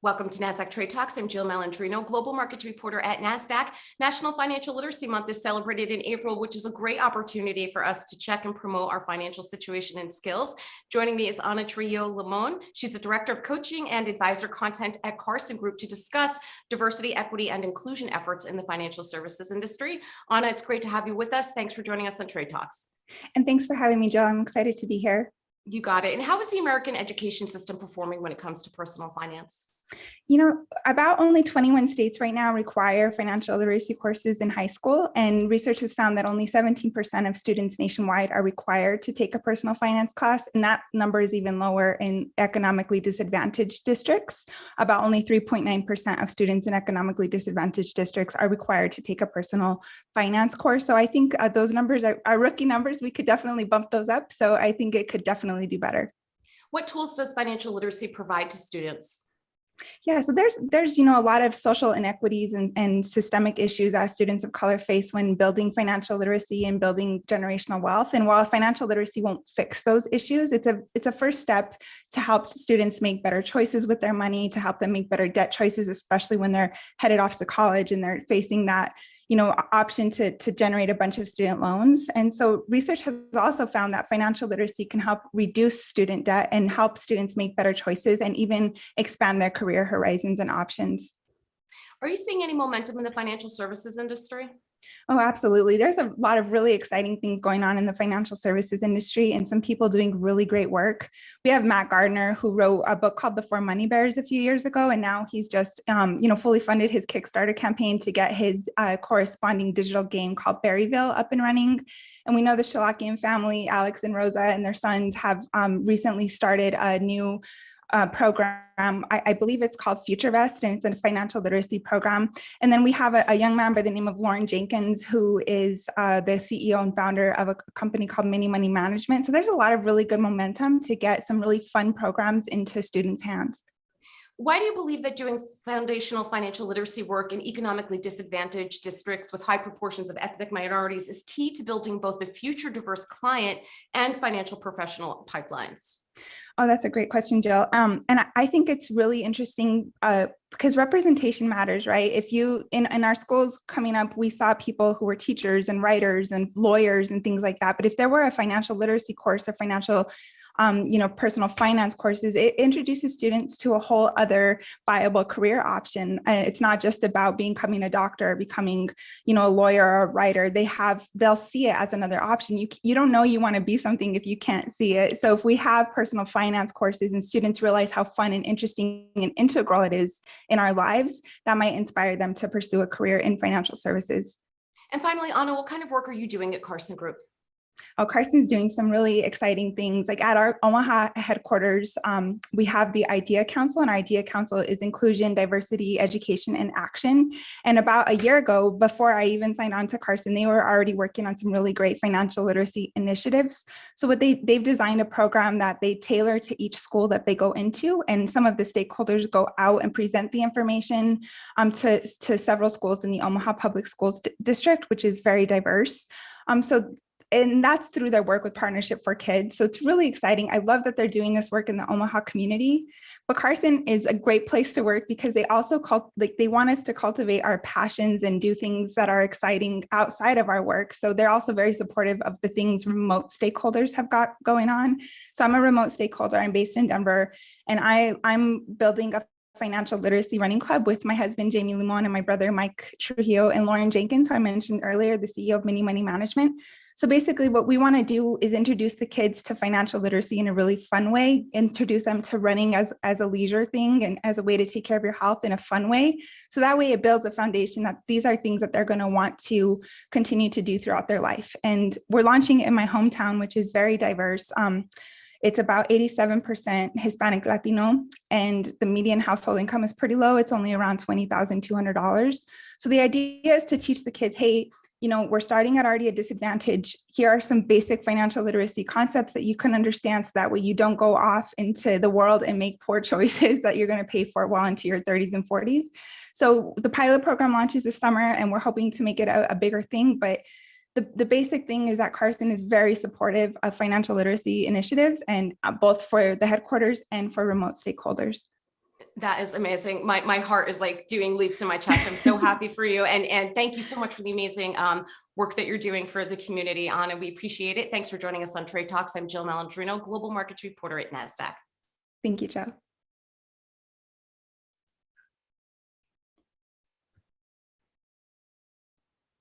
Welcome to Nasdaq Trade Talks. I'm Jill Malandrino, Global Markets Reporter at Nasdaq. National Financial Literacy Month is celebrated in April, which is a great opportunity for us to check and promote our financial situation and skills. Joining me is Trujillo, Limon. She's the Director of Coaching and Advisor Content at Carson Group to discuss diversity, equity, and inclusion efforts in the financial services industry. Anna, it's great to have you with us. Thanks for joining us on Trade Talks. And thanks for having me, Jill. I'm excited to be here. You got it. And how is the American education system performing when it comes to personal finance? You know, about only 21 states right now require financial literacy courses in high school, and research has found that only 17% of students nationwide are required to take a personal finance class, and that number is even lower in economically disadvantaged districts. About only 3.9% of students in economically disadvantaged districts are required to take a personal finance course. So I think those numbers are rookie numbers. We could definitely bump those up. So I think it could definitely do better. What tools does financial literacy provide to students? Yeah, so there's a lot of social inequities and systemic issues that students of color face when building financial literacy and building generational wealth. And while financial literacy won't fix those issues, it's a first step to help students make better choices with their money, to help them make better debt choices, especially when they're headed off to college and they're facing that option to generate a bunch of student loans. And so research has also found that financial literacy can help reduce student debt and help students make better choices and even expand their career horizons and options. Are you seeing any momentum in the financial services industry? Oh, absolutely. There's a lot of really exciting things going on in the financial services industry and some people doing really great work. We have Matt Gardner, who wrote a book called The Four Money Bears a few years ago, and now he's just fully funded his Kickstarter campaign to get his corresponding digital game called Berryville up and running. And we know the Shalakian family, Alex and Rosa and their sons, have recently started a new program. I believe it's called FutureVest, and it's a financial literacy program. And then we have a young man by the name of Lauren Jenkins, who is the CEO and founder of a company called Mini Money Management. So there's a lot of really good momentum to get some really fun programs into students' hands. Why do you believe that doing foundational financial literacy work in economically disadvantaged districts with high proportions of ethnic minorities is key to building both the future diverse client and financial professional pipelines? Oh, that's a great question, Jill. And I think it's really interesting because representation matters, right? If you, in our schools coming up, we saw people who were teachers and writers and lawyers and things like that. But if there were a financial literacy course or financial personal finance courses, it introduces students to a whole other viable career option. And it's not just about becoming a doctor, becoming, a lawyer or a writer. They'll see it as another option. You don't know you want to be something if you can't see it. So if we have personal finance courses and students realize how fun and interesting and integral it is in our lives, that might inspire them to pursue a career in financial services. And finally, Anna, what kind of work are you doing at Carson Group? Oh, Carson's doing some really exciting things. Like at our Omaha headquarters, we have the IDEA Council, and our IDEA Council is Inclusion, Diversity, Education, and Action. And about a year ago, before I even signed on to Carson, they were already working on some really great financial literacy initiatives. So what they've designed a program that they tailor to each school that they go into, and some of the stakeholders go out and present the information to several schools in the Omaha Public Schools district, which is very diverse. And that's through their work with Partnership for Kids. So it's really exciting. I love that they're doing this work in the Omaha community. But Carson is a great place to work because they also they want us to cultivate our passions and do things that are exciting outside of our work. So they're also very supportive of the things remote stakeholders have got going on. So I'm a remote stakeholder. I'm based in Denver, and I'm building a financial literacy running club with my husband, Jamie Limon, and my brother, Mike Trujillo, and Lauren Jenkins, who I mentioned earlier, the CEO of Mini Money Management. So basically what we want to do is introduce the kids to financial literacy in a really fun way, introduce them to running as a leisure thing and as a way to take care of your health in a fun way. So that way it builds a foundation that these are things that they're going to want to continue to do throughout their life. And we're launching it in my hometown, which is very diverse. It's about 87% Hispanic Latino, and the median household income is pretty low. It's only around $20,200. So the idea is to teach the kids, hey, we're starting at already a disadvantage. Here are some basic financial literacy concepts that you can understand so that way you don't go off into the world and make poor choices that you're going to pay for well into your 30s and 40s. So the pilot program launches this summer, and we're hoping to make it a bigger thing. But the basic thing is that Carson is very supportive of financial literacy initiatives, and both for the headquarters and for remote stakeholders. That is amazing. My heart is like doing leaps in my chest. I'm so happy for you. And thank you so much for the amazing work that you're doing for the community, Anna. We appreciate it. Thanks for joining us on Trade Talks. I'm Jill Malandrino, Global Markets Reporter at Nasdaq. Thank you, Joe.